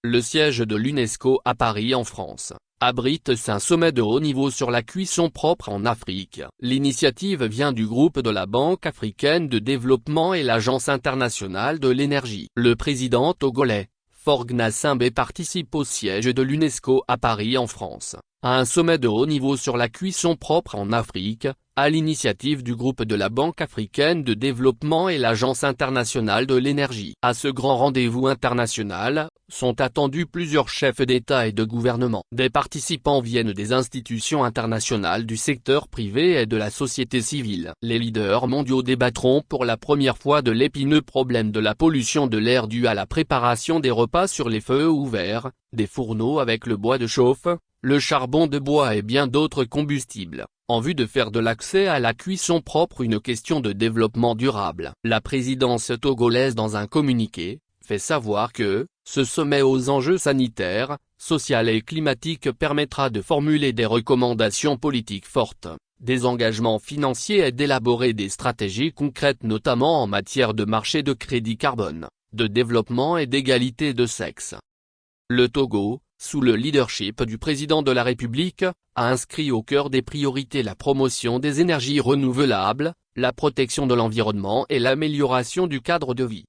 Le siège de l'UNESCO à Paris en France abrite un sommet de haut niveau sur la cuisson propre en Afrique. L'initiative vient du groupe de la Banque africaine de développement et l'Agence internationale de l'énergie. Le président togolais, Faure Gnassingbé, participe au siège de l'UNESCO à Paris en France, à un sommet de haut niveau sur la cuisson propre en Afrique, à l'initiative du groupe de la Banque africaine de développement et l'Agence internationale de l'énergie. À ce grand rendez-vous international, sont attendus plusieurs chefs d'État et de gouvernement. Des participants viennent des institutions internationales, du secteur privé et de la société civile. Les leaders mondiaux débattront pour la première fois de l'épineux problème de la pollution de l'air due à la préparation des repas sur les feux ouverts, des fourneaux avec le bois de chauffe, le charbon de bois et bien d'autres combustibles, en vue de faire de l'accès à la cuisson propre une question de développement durable. La présidence togolaise, dans un communiqué, fait savoir que ce sommet aux enjeux sanitaires, sociaux et climatiques permettra de formuler des recommandations politiques fortes, des engagements financiers et d'élaborer des stratégies concrètes, notamment en matière de marché de crédit carbone, de développement et d'égalité de sexe. Le Togo, sous le leadership du président de la République, a inscrit au cœur des priorités la promotion des énergies renouvelables, la protection de l'environnement et l'amélioration du cadre de vie.